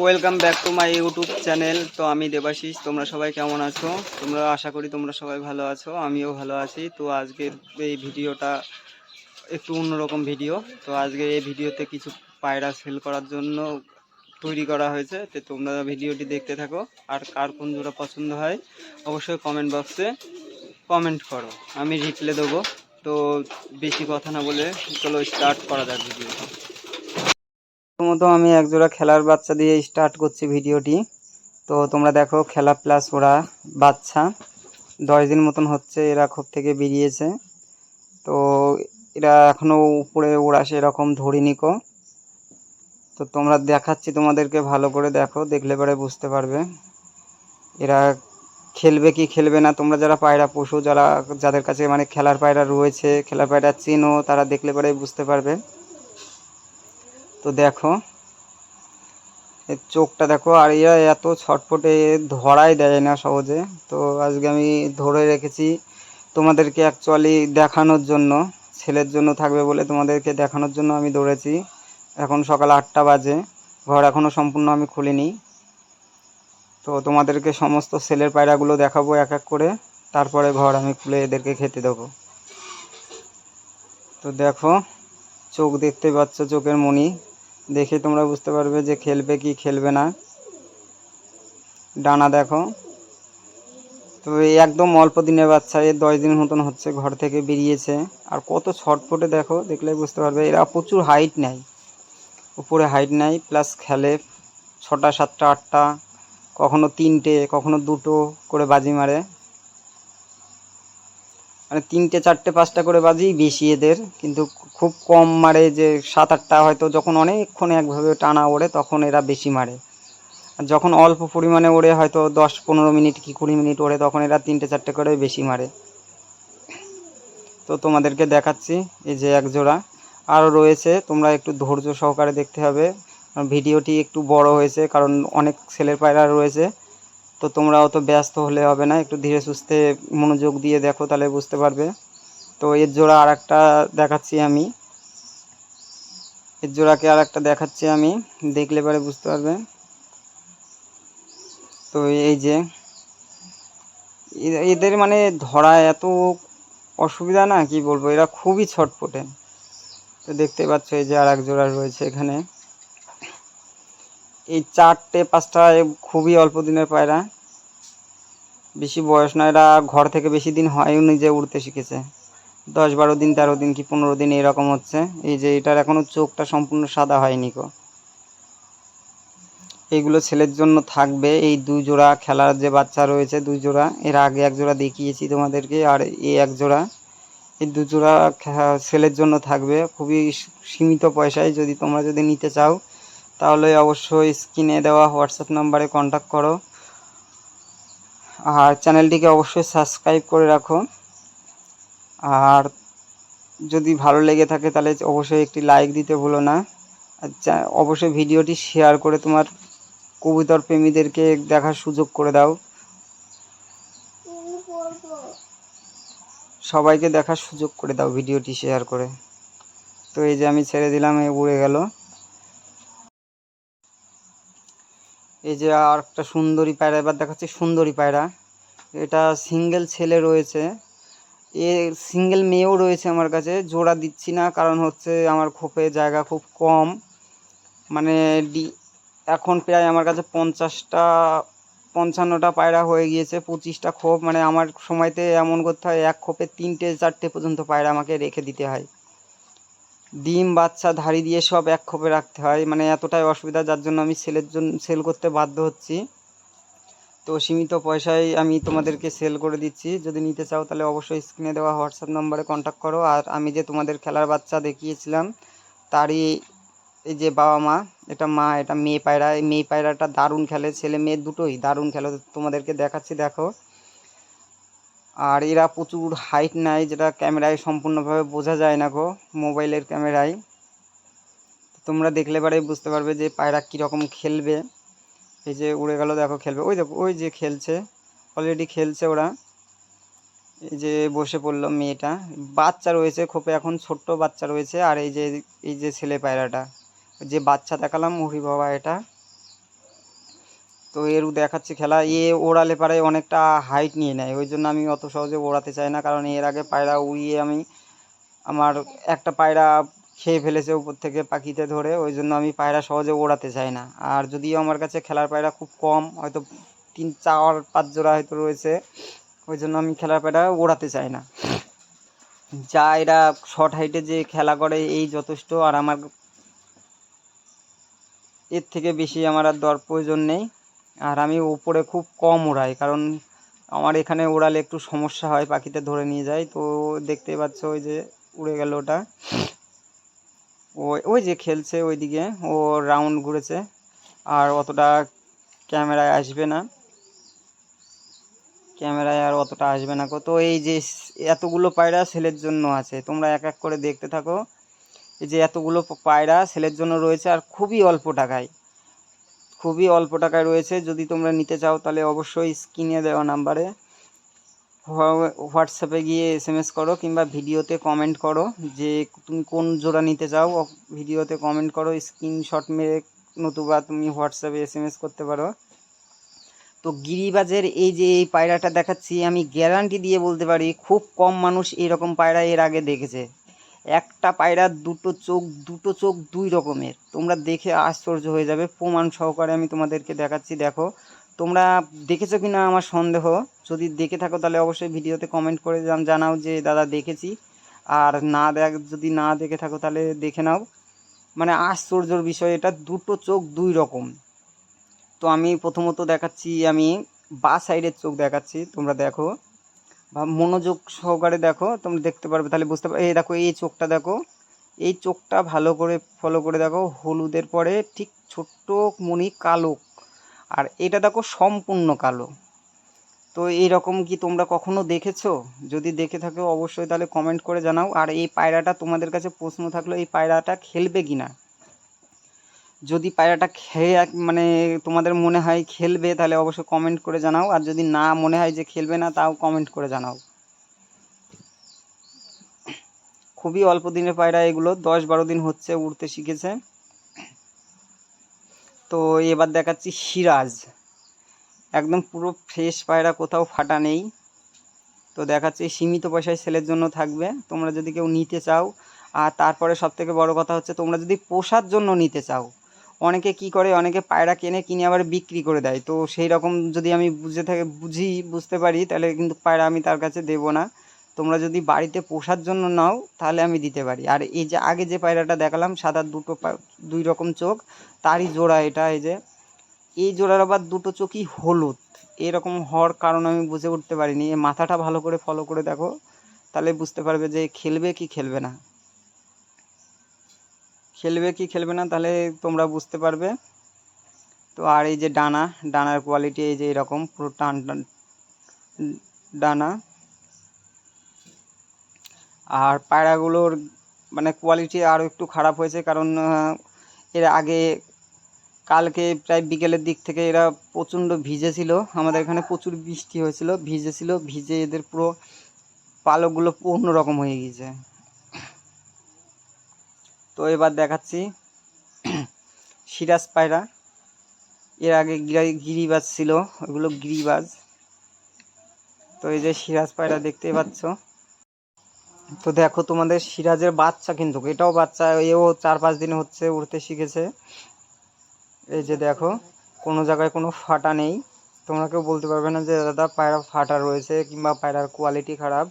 Welcome back to my YouTube channel. তো আমি দেবাশিস। তোমরা সবাই কেমন আছো? তোমরা আশা করি তোমরা সবাই ভালো আছো, আমিও ভালো আছি। তো আজকের এই ভিডিওটা একটু অন্যরকম ভিডিও। তো আজকে এই ভিডিওতে কিছু পায়রা সেল করার জন্য তৈরি করা হয়েছে। তো তোমরা ভিডিওটি দেখতে থাকো, আর কার কোন জোড়া পছন্দ হয় অবশ্যই কমেন্ট বক্সে কমেন্ট করো, আমি রিপ্লাই দেবো। তো বেশি কথা না বলে চলো স্টার্ট করা যাক ভিডিওটা। প্রথমত আমি একজোড়া খেলার বাচ্চা দিয়ে স্টার্ট করছি ভিডিওটি। তো তোমরা দেখো, খেলা প্লাস ওরা বাচ্চা 10 দিন মতন হচ্ছে এরা খোপ থেকে বেরিয়েছে। তো এরা এখনও উপরে ওড়া সেরকম ধরিনি কো। তো তোমরা দেখাচ্ছি তোমাদেরকে, ভালো করে দেখো, দেখলে পরে বুঝতে পারবে এরা খেলবে কি খেলবে না। তোমরা যারা পায়রা পশু, যাদের কাছে মানে খেলার পায়রা রয়েছে, খেলার পায়রা চেনো, তারা দেখলে পরে বুঝতে পারবে। তো দেখো এর চোখটা দেখো, আর এরা এত ছটফটে, ধরাই দেয় না সহজে। তো আজকে আমি ধরে রেখেছি তোমাদেরকে অ্যাকচুয়ালি দেখানোর জন্য, ছেলের জন্য থাকবে বলে তোমাদেরকে দেখানোর জন্য আমি ধরেছি। এখন সকাল 8টা বাজে, ঘর এখনও সম্পূর্ণ আমি খুলিনি। তো তোমাদেরকে সমস্ত ছেলের পায়রাগুলো দেখাবো এক এক করে, তারপরে ঘর আমি খুলে এদেরকে খেতে দেবো। তো দেখো, চোখ দেখতে পাচ্ছ, চোখের মণি দেখে তোমরা বুঝতে পারবে যে খেলবে কি খেলবে না। ডানা দেখো। তো এই একদম অল্প দিনের বাচ্চা, এর 10 দিন মতন হচ্ছে ঘর থেকে বেরিয়েছে। আর কত ছটফটে দেখো, দেখলে বুঝতে পারবে। এরা প্রচুর হাইট নেয়, উপরে হাইট নেয়, প্লাস খেলে 6টা 7টা 8টা, কখনো 3টে, কখনো 2টো করে বাজি মারে। মানে 3টে 4টে 5টা করে বাজি বেশি এদের, কিন্তু খুব কম মারে। যে 7 8টা হয়তো যখন অনেকক্ষণ একভাবে টানা ওড়ে তখন এরা বেশি মারে। আর যখন অল্প পরিমাণে ওড়ে, হয়তো 10 15 মিনিট কি 20 মিনিট ওড়ে, তখন এরা 3টে 4টে করে বেশি মারে। তো তোমাদেরকে দেখাচ্ছি, এই যে এক জোড়া আরও রয়েছে। তোমরা একটু ধৈর্য সহকারে দেখতে হবে, ভিডিওটি একটু বড় হয়েছে কারণ অনেক ছেলের পায়রা রয়েছে। তো তোমরা অত ব্যস্ত হলে হবে না, একটু ধীরে সুস্থে মনোযোগ দিয়ে দেখো, তাহলে বুঝতে পারবে। তো এর জোড়া আর একটা দেখাচ্ছি আমি, এর জোড়াকে আর একটা দেখাচ্ছি আমি, দেখলে পরে বুঝতে পারবে। তো এই যে এদের মানে ধরা এত অসুবিধা না, কি বলবো, এরা খুবই ছটফটে। তো দেখতে পাচ্ছ এই যে আর এক জোড়া রয়েছে এখানে। এই 4টে 5টা খুবই অল্প দিনের পায়রা, বেশি বয়স না। এরা ঘর থেকে বেশি দিন হয়ও, নিজে উড়তে শিখেছে। 10 12 দিন 13 দিন কি 15 দিন এরকম হচ্ছে। এই যে এটার এখনও চোখটা সম্পূর্ণ সাদা হয়নি কো। এইগুলো ছেলের জন্য থাকবে। এই 2 জোড়া খেলার যে বাচ্চা রয়েছে, 2 জোড়া, এর আগে 1 জোড়া দেখিয়েছি তোমাদেরকে, আর এই 1 জোড়া, এই 2 জোড়া ছেলের জন্য থাকবে খুবই সীমিত পয়সায়। যদি তোমরা যদি নিতে চাও তাহলে অবশ্যই স্ক্রিনে দেওয়া হোয়াটসঅ্যাপ নাম্বারে কন্ট্যাক্ট করো, আর চ্যানেলটিকে অবশ্যই সাবস্ক্রাইব করে রাখো। আর যদি ভালো লেগে থাকে তাহলে অবশ্যই একটি লাইক দিতে ভুলো না। আচ্ছা, অবশ্যই ভিডিওটি শেয়ার করে তোমার কবুতর প্রেমীদেরকে দেখার সুযোগ করে দাও, সবাইকে দেখার সুযোগ করে দাও ভিডিওটি শেয়ার করে। তো এই যে আমি ছেড়ে দিলাম, এ উড়ে গেল। এই যে আর একটা সুন্দরী পায়রা এবার দেখাচ্ছি, সুন্দরী পায়রা। এটা সিঙ্গেল ছেলে রয়েছে, এ সিঙ্গেল মেয়েও রয়েছে আমার কাছে। জোড়া দিচ্ছি না, কারণ হচ্ছে আমার খোপে জায়গা খুব কম। মানে এখন প্রায় আমার কাছে 50টা 55টা পায়রা হয়ে গিয়েছে, 25টা খোপ। মানে আমার সময়তে এমন করতে হয়, এক খোপে 3টে 4টে পর্যন্ত পায়রা আমাকে রেখে দিতে হয়। ডিম বাচ্চা ধাড়ি দিয়ে সব এক খোপে রাখতে হয়, মানে এতটাই অসুবিধা, যার জন্য আমি সেল করতে বাধ্য হচ্ছি। তো সীমিত পয়সায় আমি তোমাদেরকে সেল করে দিচ্ছি। যদি নিতে চাও তাহলে অবশ্যই স্ক্রিনে দেওয়া হোয়াটসঅ্যাপ নম্বরে কন্ট্যাক্ট করো। আর আমি যে তোমাদের খেলার বাচ্চা দেখিয়েছিলাম, তারই এই যে বাবা মা, এটা মা, এটা মেয়ে পায়রা। এই মেয়ে পায়রাটা দারুণ খেলে, ছেলে মেয়ে দুটোই দারুণ খেলে। তোমাদেরকে দেখাচ্ছি, দেখো। আর এরা প্রচুর হাইট নেয়, যেটা ক্যামেরায় সম্পূর্ণভাবে বোঝা যায় না গো, মোবাইলের ক্যামেরায়। তোমরা দেখলে পরেই বুঝতে পারবে যে পায়রা কীরকম খেলবে। এই যে উড়ে গেল, দেখো খেলবে, ওই দেখো, ওই যে খেলছে, অলরেডি খেলছে ওরা। এই যে বসে পড়লো মেয়েটা, বাচ্চা রয়েছে খোপে, এখন ছোট্ট বাচ্চা রয়েছে। আর এই যে ছেলে পায়রাটা, যে বাচ্চা দেখালাম, ওরে বাবা, এটা তো এরও দেখাচ্ছি খেলা। ওড়ালে পারে অনেকটা হাইট নিয়ে নেয়, ওই জন্য আমি অত সহজে ওড়াতে চাই না, কারণ এর আগে পায়রা উড়িয়ে আমার একটা পায়রা খেয়ে ফেলেছে উপর থেকে পাখিতে ধরে, ওই জন্য আমি পায়রা সহজে ওড়াতে চাই না। আর যদিও আমার কাছে খেলার পায়রা খুব কম, হয়তো 3-4-5 জোড়া হয়তো রয়েছে, ওই জন্য আমি খেলার পায়রা ওড়াতে চাই না। যা এরা শর্ট হাইটে যে খেলা করে এই যথেষ্ট, আর আমার এর থেকে বেশি আমার আর দেওয়ার প্রয়োজন নেই। আর আমি উপরে খুব কম ওড়াই, কারণ আমার এখানে ওড়ালে একটু সমস্যা হয়, পাখিতে ধরে নিয়ে যায়। তো দেখতেই পাচ্ছ ওই যে উড়ে গেল ওটা, ওই যে খেলছে ওইদিকে, ও রাউন্ড ঘুরেছে, আর অতটা ক্যামেরায় আসবে না, আর অতটা আসবে না। তো এই যে এতগুলো পায়রা সেলের জন্য আছে, তোমরা এক এক করে দেখতে থাকো। এই যে এতগুলো পায়রা সেলের জন্য রয়েছে, আর খুবই অল্প টাকায় রয়েছে। যদি তোমরা নিতে চাও তাহলে অবশ্যই স্ক্রিনে দেওয়া নাম্বারে হোয়াটসঅ্যাপে গিয়ে SMS করো, কিংবা ভিডিওতে কমেন্ট করো যে তুমি কোন জোড়া নিতে চাও। ভিডিওতে কমেন্ট করো, স্ক্রিনশট মেরে, নতুবা তুমি হোয়াটসঅ্যাপে SMS করতে পারো। তো গিরিবাজের এই যে এই পায়রাটা দেখাচ্ছি, আমি গ্যারান্টি দিয়ে বলতে পারি খুব কম মানুষ এরকম পায়রা এর আগে দেখেছে। একটা পায়রার দুটো চোখ 2 রকমের, তোমরা দেখে আশ্চর্য হয়ে যাবে। প্রমাণ সহকারে আমি তোমাদেরকে দেখাচ্ছি, দেখো। তোমরা দেখেছো কি না আমার সন্দেহ, যদি দেখে থাকো তাহলে অবশ্যই ভিডিওতে কমেন্ট করে জানাও যে দাদা দেখেছি। আর যদি না দেখে থাকো তাহলে দেখে নাও। মানে আশ্চর্যর বিষয়, এটা দুটো চোখ 2 রকম। তো আমি প্রথমত দেখাচ্ছি, আমি বাঁ সাইডের চোখ দেখাচ্ছি, তোমরা দেখো বা মনোযোগ সহকারে দেখো, তোমরা দেখতে পারবে, তাহলে বুঝতে পারবে। এই দেখো, এই চোখটা দেখো, এই চোখটা ভালো করে ফলো করে দেখো, হলুদের পরে ঠিক ছোট্ট মণি কালো, আর এটা দেখো সম্পূর্ণ কালো। তো এইরকম কি তোমরা কখনো দেখেছো? যদি দেখে থাকো অবশ্যই তাহলে কমেন্ট করে জানাও। আর এই পায়রাটা, তোমাদের কাছে প্রশ্ন থাকলো এই পায়রাটা খেলবে কিনা। যদি পায়রাটা খেয়ে মানে তোমাদের মনে হয় খেলবে, তাহলে অবশ্যই কমেন্ট করে জানাও। আর যদি না মনে হয় যে খেলবে না, তাও কমেন্ট করে জানাও। খুবই অল্প দিনের পায়রা এগুলো, 10-12 দিন হচ্ছে উড়তে শিখেছে। তো এবার দেখাচ্ছি সিরাজ, একদম পুরো ফ্রেশ পায়রা, কোথাও ফাটা নেই। তো দেখাচ্ছি, সীমিত পয়সায় সেলের জন্য থাকবে, তোমরা যদি কেউ নিতে চাও। আর তারপরে সবথেকে বড় কথা হচ্ছে, তোমরা যদি পোষার জন্য নিতে চাও, অনেকে কি করে, অনেকে পায়রা কিনে আবার বিক্রি করে দেয়। তো সেই রকম যদি আমি বুঝতে পারি, তাহলে কিন্তু পায়রা আমি তার কাছে দেবো না। তোমরা যদি বাড়িতে পোষার জন্য নাও তাহলে আমি দিতে পারি। আর এই যে আগে যে পায়রাটা দেখালাম, সাদা 2 রকম চোখ, তারই জোড়া এটা। এই জোড়ার আবার 2 চোখই হলুদ, এরকম হওয়ার কারণ আমি বুঝে উঠতে পারিনি। এই মাথাটা ভালো করে ফলো করে দেখো, তাহলে বুঝতে পারবে যে খেলবে কি খেলবে না, তাহলে তোমরা বুঝতে পারবে। তো আর এই যে ডানার কোয়ালিটি এই যে এরকম পুরো টান টান ডানা। আর পায়রাগুলোর মানে কোয়ালিটি আরও একটু খারাপ হয়েছে, কারণ এর আগে কালকে প্রায় বিকেলের দিক থেকে এরা প্রচণ্ড ভিজেছিল, আমাদের এখানে প্রচুর বৃষ্টি হয়েছিল, ভিজে এদের পুরো পালকগুলো অন্যরকম হয়ে গিয়েছে। তো এবার দেখাচ্ছি সিরাজ পায়রা, এর আগে গিরিবাজ ছিল, ওগুলো গিরিবাজ। তো এই যে সিরাজ পায়রা দেখতে পাচ্ছ। তো দেখো, তোমাদের সিরাজের বাচ্চা, কিন্তু এটাও বাচ্চা, এও 4-5 দিন হচ্ছে উড়তে শিখেছে। এই যে দেখো, কোনো জায়গায় কোনো ফাটা নেই, তোমরা কেউ বলতে পারবে না যে দাদা পায়রা ফাটা রয়েছে কিংবা পায়রার কোয়ালিটি খারাপ।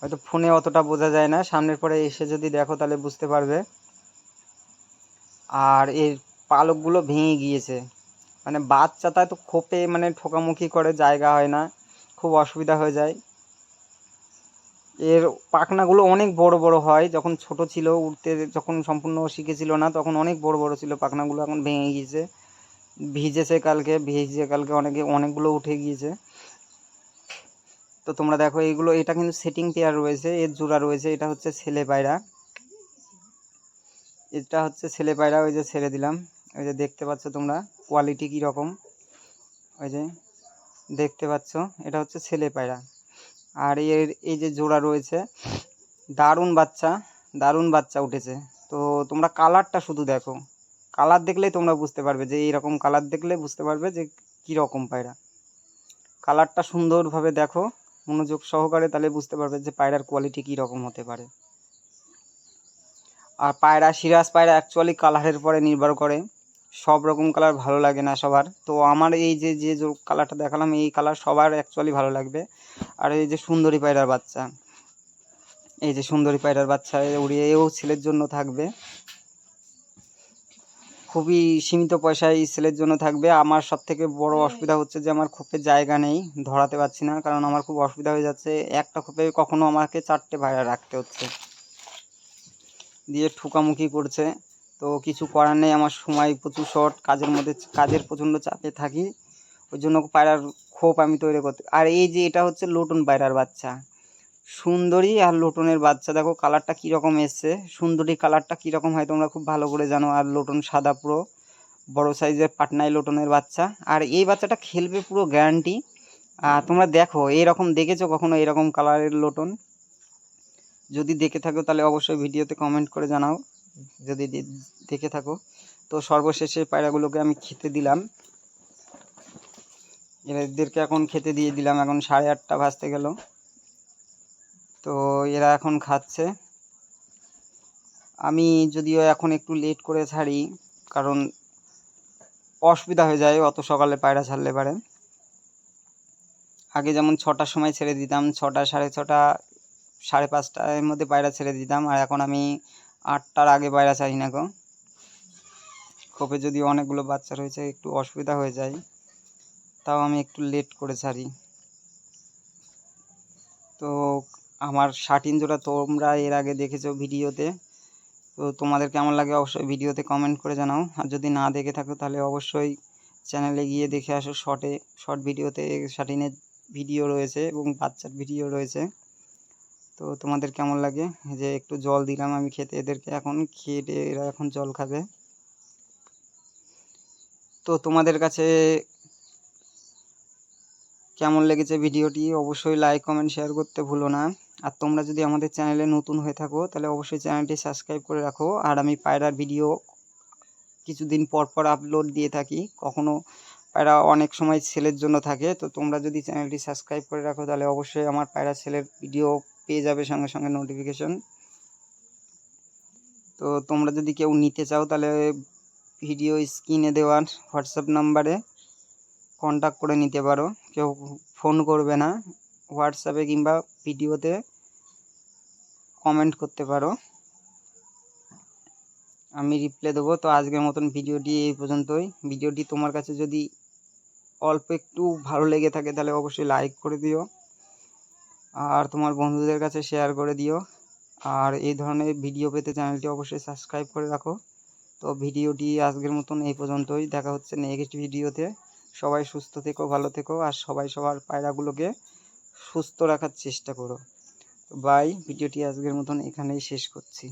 হয়তো ফোনে অতটা বোঝা যায় না, সামনের পরে এসে যদি দেখো তাহলে বুঝতে পারবে। আর এর পালকগুলো ভেঙে গিয়েছে, মানে বাচ্চাটা তো খোপে মানে ঠোকামুখি করে, জায়গা হয় না, খুব অসুবিধা হয়ে যায়। এর পাখনাগুলো অনেক বড় বড় হয়, যখন ছোট ছিল উড়তে, যখন সম্পূর্ণ শিখেছিল না, তখন অনেক বড় বড় ছিল পাখনাগুলো, এখন ভেঙে গিয়েছে। ভিজে কালকে অনেকগুলো উঠে গিয়েছে। তো তোমরা দেখো, এটা কিন্তু সেটিং পেয়ার রয়েছে, এর জোড়া রয়েছে, এটা হচ্ছে ছেলে পায়রা, ওই যে ছেড়ে দিলাম, ওই যে দেখতে পাচ্ছ তোমরা কোয়ালিটি কি রকম, ওই যে দেখতে পাচ্ছ, এটা হচ্ছে ছেলে পায়রা। আর এই যে জোড়া রয়েছে, দারুণ বাচ্চা উঠেছে। তো তোমরা কালারটা শুধু দেখো, কালার দেখলেই তোমরা বুঝতে পারবে, যে এইরকম কালার দেখলে বুঝতে পারবে যে কীরকম পায়রা। কালারটা সুন্দরভাবে দেখো মনোযোগ সহকারে, তাহলে বুঝতে পারবে যে পায়রার কোয়ালিটি কীরকম হতে পারে। আর পায়রা, সিরাজ পায়রা অ্যাকচুয়ালি কালারের পরে নির্ভর করে, সব রকম কালার ভালো লাগে না সবার। তো আমার এই যে যে কালারটা দেখালাম, এই কালার সবার অ্যাকচুয়ালি ভালো লাগবে। আর এই যে সুন্দরী পায়রার বাচ্চা, এই যে সুন্দরী পায়রার বাচ্চা উড়িয়েও ছেলের জন্য থাকবে, খুবই সীমিত পয়সায় ছেলের জন্য থাকবে। আমার সব থেকে বড় অসুবিধা হচ্ছে যে আমার খোপে জায়গা নেই, ধরাতে পারছি না, কারণ আমার খুব অসুবিধা হয়ে যাচ্ছে। একটা খোপে কখনো আমাকে 4টে পায়রা রাখতে হচ্ছে, দিয়ে ঠুকামুখি করছে। তো কিছু করার নেই, আমার সময় প্রচুর শর্ট, কাজের প্রচণ্ড চাপে থাকি, ওই জন্য পায়রার খোপ আমি তৈরি করতে। আর এই যে এটা হচ্ছে লোটন পায়রার বাচ্চা, সুন্দরী আর লোটনের বাচ্চা। দেখো কালারটা কীরকম এসছে, সুন্দরী কালারটা কীরকম হয় তোমরা খুব ভালো করে জানো। আর লোটন সাদা, পুরো বড় সাইজের পাটনাই লোটনের বাচ্চা। আর এই বাচ্চাটা খেলবে পুরো গ্যারান্টি। তোমরা দেখো, এইরকম দেখেছো কখনো এরকম কালারের লোটন? যদি দেখে থাকো তাহলে অবশ্যই ভিডিওতে কমেন্ট করে জানাও, যদি দেখে থাকো। তো সর্বশেষে পায়রাগুলোকে আমি খেতে দিলাম, এদেরকে এখন খেতে দিয়ে দিলাম। এখন 8:30 বাজতে গেল, তো এরা এখন খাচ্ছে। আমি যদিও এখন একটু লেট করে ছাড়ি, কারণ অসুবিধা হয়ে যায় অত সকালে পায়রা ছাড়লে পারে। আগে যেমন 6টার সময় ছেড়ে দিতাম, 6টা, 6:30, 5:30টার মধ্যে পায়রা ছেড়ে দিতাম। আর এখন আমি 8টার আগে পায়রা ছাড়ি না গো। খোপে যদি অনেকগুলো বাচ্চা রয়েছে একটু অসুবিধা হয়ে যায়, তাও আমি একটু লেট করে ছাড়ি। তো আমার শাটিন জোড়া তোমরা এর আগে দেখেছো ভিডিওতে, তো তোমাদের কেমন লাগে অবশ্যই ভিডিওতে কমেন্ট করে জানাও। আর যদি না দেখে থাকো তাহলে অবশ্যই চ্যানেলে গিয়ে দেখে আসো। শর্ট ভিডিওতে শাটিনের ভিডিও রয়েছে এবং বাচ্চার ভিডিও রয়েছে। তো তোমাদের কেমন লাগে? যে একটু জল দিলাম আমি খেতে এদেরকে, এখন খেয়ে এরা এখন জল খাবে। তো তোমাদের কাছে কেমন লেগেছে ভিডিওটি অবশ্যই লাইক, কমেন্ট, শেয়ার করতে ভুলো না। আর তোমরা যদি আমাদের চ্যানেলে নতুন হয়ে থাকো তাহলে অবশ্যই চ্যানেলটি সাবস্ক্রাইব করে রাখো। আর আমি পায়রার ভিডিও কিছুদিন পর পর আপলোড দিয়ে থাকি, কখনো পায়রা অনেক সময় সেলের জন্য থাকে। তো তোমরা যদি চ্যানেলটি সাবস্ক্রাইব করে রাখো তাহলে অবশ্যই আমার পায়রা সেলের ভিডিও পেয়ে যাবে সঙ্গে সঙ্গে নোটিফিকেশন। তো তোমরা যদি কেউ নিতে চাও তাহলে ভিডিও স্ক্রিনে দেওয়ার হোয়াটসঅ্যাপ নাম্বারে কন্ট্যাক্ট করে নিতে পারো। কেউ ফোন করবে না, হোয়াটসঅ্যাপে কিংবা ভিডিওতে কমেন্ট করতে পারো, আমি রিপ্লাই দেবো। তো আজকের মতন ভিডিওটি এই পর্যন্তই। ভিডিওটি তোমার কাছে যদি অল্প একটু ভালো লেগে থাকে তাহলে অবশ্যই লাইক করে দিও, আর তোমার বন্ধুদের কাছে শেয়ার করে দিও। আর এই ধরনের ভিডিও পেতে চ্যানেলটি অবশ্যই সাবস্ক্রাইব করে রাখো। তো ভিডিওটি আজকের মতন এই পর্যন্তই, দেখা হচ্ছে নেক্সট ভিডিওতে। সবাই সুস্থ থেকো, ভালো থেকো, আর সবাই সবার পায়রাগুলোকে সুস্থ রাখার চেষ্টা করো। বাই, ভিডিওটি আজকের মতন এখানেই শেষ করছি।